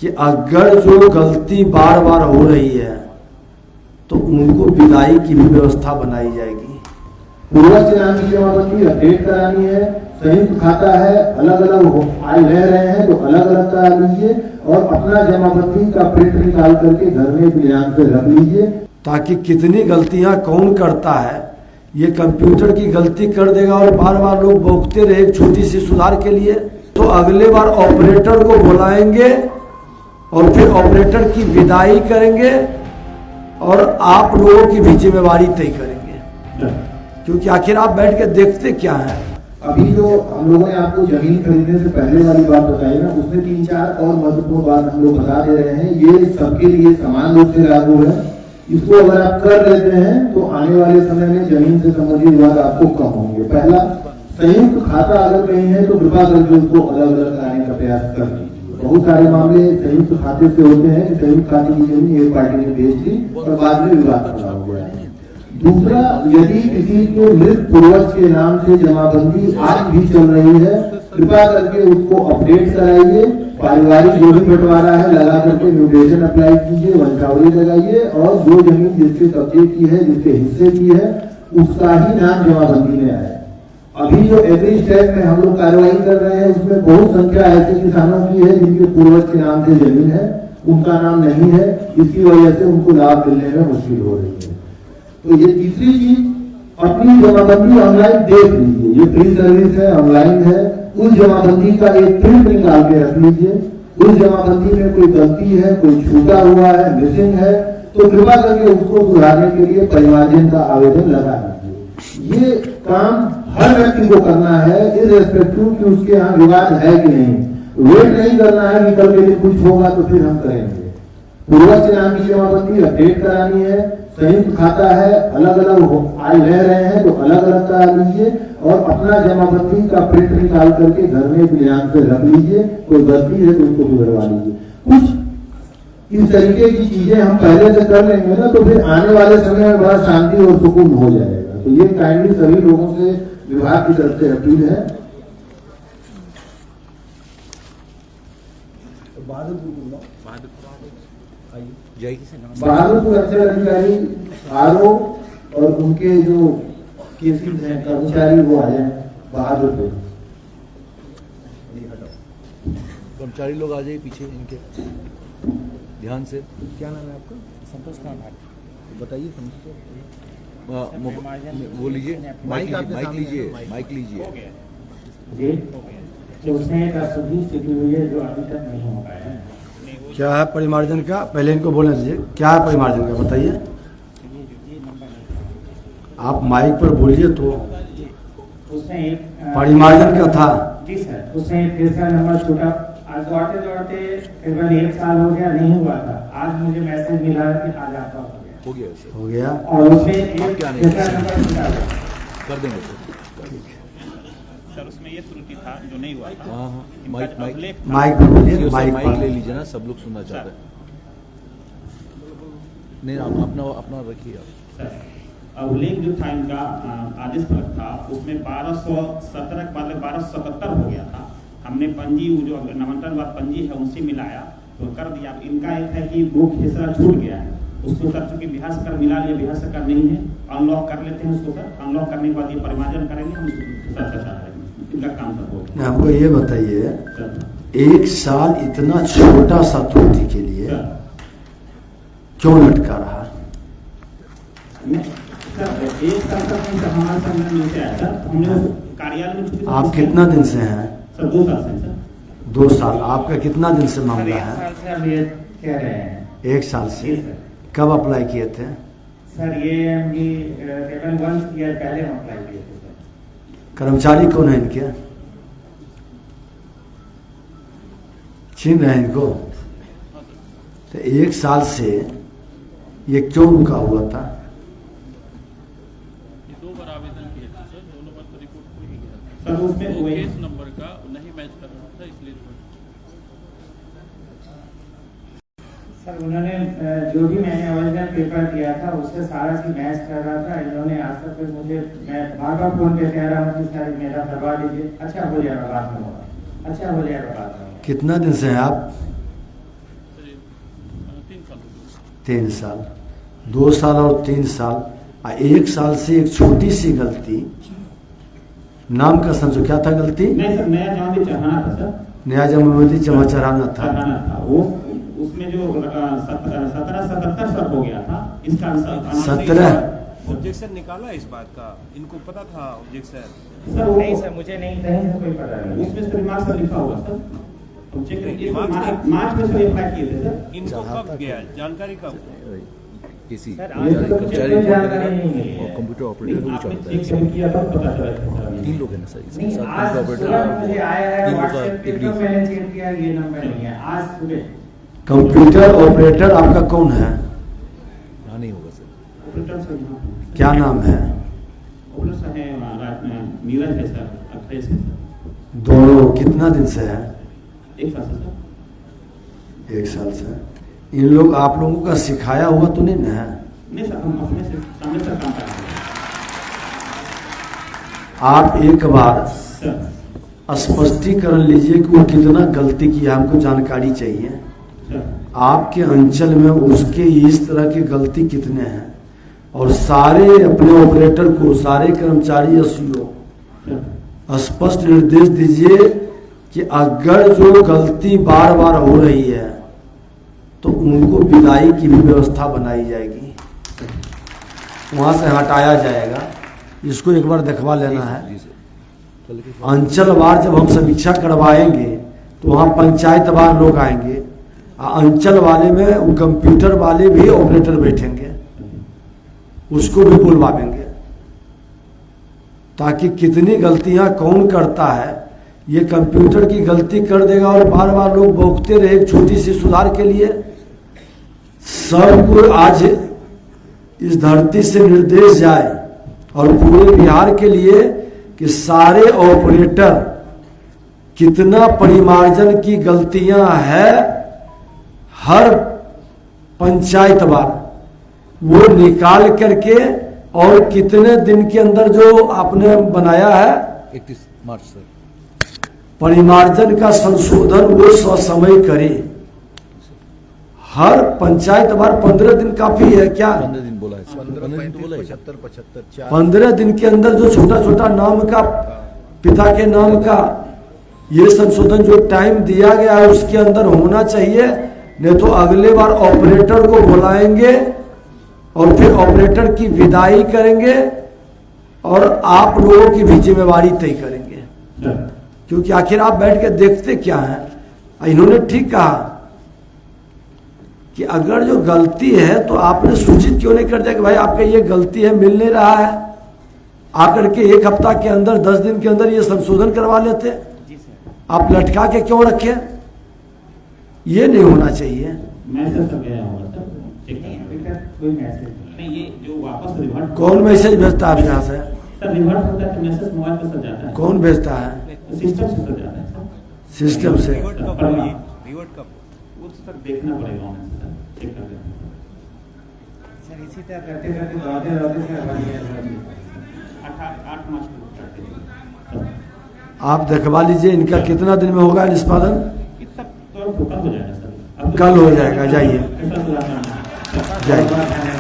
कि अगर जो गलती बार बार हो रही है तो उनको विदाई की भी व्यवस्था बनाई जाएगी। पूर्वज नाम की जमाबंदी अपडेट करानी है, संयुक्त खाता है, अलग अलग आय रह रहे हैं तो अलग अलग करा लीजिए और अपना जमाबंदी का प्रिंट निकाल करके घर में बिलियान पे रख लीजिए, ताकि कितनी गलतियां कौन करता है ये कंप्यूटर की गलती कर देगा और बार बार लोग भोगते रहे एक छोटी सी सुधार के लिए। तो अगले बार ऑपरेटर को बुलाएंगे और फिर ऑपरेटर की विदाई करेंगे और आप लोगों की भी जिम्मेवारी तय करेंगे, क्योंकि आखिर आप बैठ के देखते क्या है। अभी जो हम लोगों ने आपको जमीन खरीदने से पहले वाली बात बताई ना, उसमें 3-4 और महत्वपूर्ण बात हम लोग बता दे रहे हैं। ये सबके लिए समान रूप से लागू है। इसको अगर आप कर लेते हैं तो आने वाले समय में जमीन से संबंधित विवाद आपको कम होंगे। पहला, संयुक्त खाता अगर कहीं है तो कृपा करके उसको अलग अलग कराने का प्रयास कर लीजिए। बहुत सारे मामले संयुक्त खाते से होते हैं कि संयुक्त खाते की जमीन एक पार्टी ने बेच ली और बाद में विवाद खड़ा हो गया। दूसरा, यदि किसी के मृत पूर्वज के नाम से जमाबंदी आज भी चल रही है, कृपा करके उसको अपडेट कराइए। पारिवारिक जो भी बंटवारा है लगा करके म्यूटेशन अप्लाई कीजिए, वंशावली लगाइए और जो जमीन जिसके कब्जे की है, जिसके हिस्से की है, उसका ही नाम जमाबंदी में आए। अभी जो एग्री स्टैट में हम लोग कार्रवाई कर रहे हैं उसमें बहुत संख्या ऐसे किसानों की है जिनके पूर्वज के नाम से जमीन है, उनका नाम नहीं है, इसकी वजह से उनको लाभ मिलने में मुश्किल हो रही है। तो ये तीसरी चीज, अपनी जमाबंदी ऑनलाइन देख लीजिए। ये फ्री सर्विस है, ऑनलाइन है। उस जमाबंदी का एक प्रिंट निकाल के रख लीजिए। उस जमाबंदी में कोई गलती है, कोई छूटा हुआ है, मिसिंग है, तो कृपा करके उसको सुधारने के लिए परिमार्जन का आवेदन लगा दीजिए। ये काम हर व्यक्ति को करना है, इररिस्पेक्टिव कि उसके यहाँ विवाद है कि नहीं। वेट नहीं करना है कि कल के दिन कुछ होगा तो फिर हम करेंगे। पूर्वज नाम की जमाबंदी अपडेट करानी है, संयुक्त खाता है, अलग अलग आय रह रहे हैं तो अलग अलग करा लीजिए और अपना जमाबंदी का प्रिंट निकाल करके घर में बिलियान पे रख लीजिए। कोई गलती है तो उसको सुधरवा लीजिए। कुछ इस तरीके की चीजें हम पहले से कर लेंगे ना तो फिर आने वाले समय में बड़ा शांति और सुकून हो जाएगा। तो ये काइंडली सभी लोगों से विभाग की तरफ से अपील है। बहादुरपुर अंचल अधिकारी आरओ और उनके जो केसेस हैं कर्मचारी वो आ जाए बहादुरपुर। कर्मचारी लोग आ जाइए पीछे इनके ध्यान से। क्या नाम है आपका? संतोष कुमार। बताइए वो लीजिए, माइक लीजिए, माइक लीजिए। जी, तो उसमें एक अशुद्धि स्थिति हुई है जो अभी तक नहीं हो पाया है। क्या है परिमार्जन का? पहले इनको बोलने दीजिए, क्या है परिमार्जन का बताइए। आप माइक पर बोलिए तो। उसमें एक परिमार्जन क्या था? जी सर, उसमें एक तीसरा नंबर छूटा। आज दौड़ते दौड़ते करीबन 1 साल हो गया, नहीं हुआ था। आज मुझे मैसेज मिला कि आज आपका हो गया और उसमें एक तीसरा नंबर छूटा कर देंगे सर। उसमें ये त्रुटि था जो नहीं हुआ था। हाँ, माइक पे बोलिए, माइक ले लीजिए ना, सब लोग सुनना चाहते हैं। नहीं, आप अपना रखिए आप। अभिलेख जो था इनका आदेश फलक था उसमें 1217 के बदले 1277 हो गया था। हमने पंजी जो नामांकन पंजी है उनसे मिलाया तो कर दिया। इनका एक है कि मुख्य हिस्सा छूट गया है, उसको सर चूंकि बिहार सरकार मिला लिया, बिहार सरकार नहीं है, अनलॉक कर लेते हैं उसको सर। अनलॉक करने के बाद ये परिमार्जन करेंगे, हम इनका काम सब होगा। हमको ये बताइए, 1 साल इतना छोटा सा त्रुटि के लिए क्यों लटका रहा? एक साल तक हमारा संगठन नीचे आया था। हमने कार्यालय में आप कितना दिन से हैं? सर 2 साल से सर। 2 साल। आपका कितना दिन से मामला है? 1 साल से अब ये कह रहे हैं। 1 साल से। कब अप्लाई किए थे? सर ये हम भी केवल 1 ईयर पहले हम अप्लाई किए थे सर। कर्मचारी कौन है इनके? छीन रहे हैं इनको? तो 1 साल से ये क्यों रुका हुआ था? 2 बार आवेदन किए थे सर, दोनों बार तो रिपोर्ट हो ही गया सर। उसमें वो केस नंबर का नहीं मैच कर रहा था, इसलिए सर उन्होंने जो भी मैंने आवेदन पेपर दिया था उससे सारा चीज मैच कर रहा था। इन्होंने आज तक मुझे, मैं बार फोन पे कह रहा हूँ कि सर मेरा करवा दीजिए। अच्छा हो जाएगा बाद में होगा, अच्छा हो जाएगा बाद में। कितना दिन से हैं आप? साल हो गया। 3 साल, 2 साल और 3 साल, 1 साल से एक छोटी सी गलती, नाम का समझो क्या था गलती? नहीं सर, नया जमाती चढ़ाना था सर, नया जमावती जमा चढ़ाना था। चढ़ाना था वो, उसमें जो 1777 सर हो गया था, इसका 17 ऑब्जेक्शन निकाला इस बात का, इनको पता था ऑब्जेक्शन? सर नहीं सर, मुझे नहीं कहीं से कोई पता नहीं। उसमें सर रिमार्क सर लिखा हुआ सर, मार्च में सर अप्लाई किए थे सर। इनको कब गया जानकारी कब? किसी सर आज तक कुछ कोई जानकारी नहीं मिली है। कंप्यूटर ऑपरेटर को आपने चलता है। चेक किया था, पता चला था। 3 लोग हैं ना सर इसमें, नहीं, 7 आज कंप्यूटर सुबह मुझे आया है 3 लोग का व्हाट्सएप पे, तो डिग्री। मैंने चेक किया, ये नंबर नहीं है। आज सुबह कंप्यूटर ऑपरेटर आपका कौन है? हाँ नहीं होगा सर। ऑपरेटर सर क्या नाम है? ऑपरेटर सर है रात में नीरज है सर, अखिलेश है सर। दोनों कितना दिन से है? 1 साल से सर। 1 साल से। इन लोग आप लोगों का सिखाया हुआ तो नहीं ना है? नहीं सर, हम अपने से सामने सर काम करते हैं आप एक बार सर। स्पष्टीकरण लीजिए कि वो कितना गलती किया, हमको जानकारी चाहिए। सर आपके अंचल में उसके इस तरह की गलती कितने हैं, और सारे अपने ऑपरेटर को, सारे कर्मचारी एसईओ सर स्पष्ट निर्देश दीजिए कि अगर जो गलती बार बार हो रही है तो उनको विदाई की भी व्यवस्था बनाई जाएगी, वहाँ से हटाया जाएगा। इसको एक बार दिखवा लेना है। जी सर, कल के अंचलवार जब हम समीक्षा करवाएंगे तो वहाँ पंचायतवार लोग आएंगे, अंचल वाले में वो कंप्यूटर वाले भी ऑपरेटर बैठेंगे, उसको भी बुलवाएंगे, ताकि कितनी गलतियां कौन करता है ये कंप्यूटर की गलती कर देगा और बार बार लोग भौंकते रहे एक छोटी सी सुधार के लिए। सबको आज इस धरती से निर्देश जाए और पूरे बिहार के लिए कि सारे ऑपरेटर कितना परिमार्जन की गलतियां हैं हर पंचायत बार वो निकाल करके, और कितने दिन के अंदर जो आपने बनाया है 31 मार्च सर। परिमार्जन का संशोधन वो ससमय करे। हर पंचायत बार 15 दिन काफी है क्या? 15 दिन बोला है सर। 15 दिन तो बोला है। 75 15 दिन के अंदर जो छोटा छोटा नाम का, पिता के नाम का ये संशोधन जो टाइम दिया गया है उसके अंदर होना चाहिए, नहीं तो अगले बार ऑपरेटर को बुलाएंगे और फिर ऑपरेटर की विदाई करेंगे और आप लोगों की भी जिम्मेवारी तय करेंगे। सर क्योंकि आखिर आप बैठ के देखते क्या है। इन्होंने ठीक कहा कि अगर जो गलती है तो आपने सूचित क्यों नहीं कर दिया कि भाई आपका ये गलती है, मिल नहीं रहा है, आकर के 1 हफ्ता के अंदर 10 दिन के अंदर ये संशोधन करवा लेते। आप लटका के क्यों रखे? ये नहीं होना चाहिए। मैसेज तो गया होगा सर, चेक करें। अभी तक कोई मैसेज नहीं, ये जो वापस रिवर्ट, कौन मैसेज भेजता है आप यहाँ से? सर रिवर्ट होता है तो मैसेज मोबाइल पर सर जाता है, कौन भेजता है? सिस्टम से सर जाता है सर। सिस्टम से। रिवर्ट कब हुआ ये? रिवर्ट कब? वो तो सर देखना पड़ेगा ऑनलाइन से, सर चेक कर लेते सर, इसी तरह करते करते दौड़ते दौड़ते सर बन गया। 8 मार्च को करते हैं। आप दिखवा लीजिए इनका कितना दिन में होगा निष्पादन? इतना तो कल हो जाएगा सर। कल हो जाएगा, जाइए। कैसा सुधार करना है? जाइए। धन्यवाद।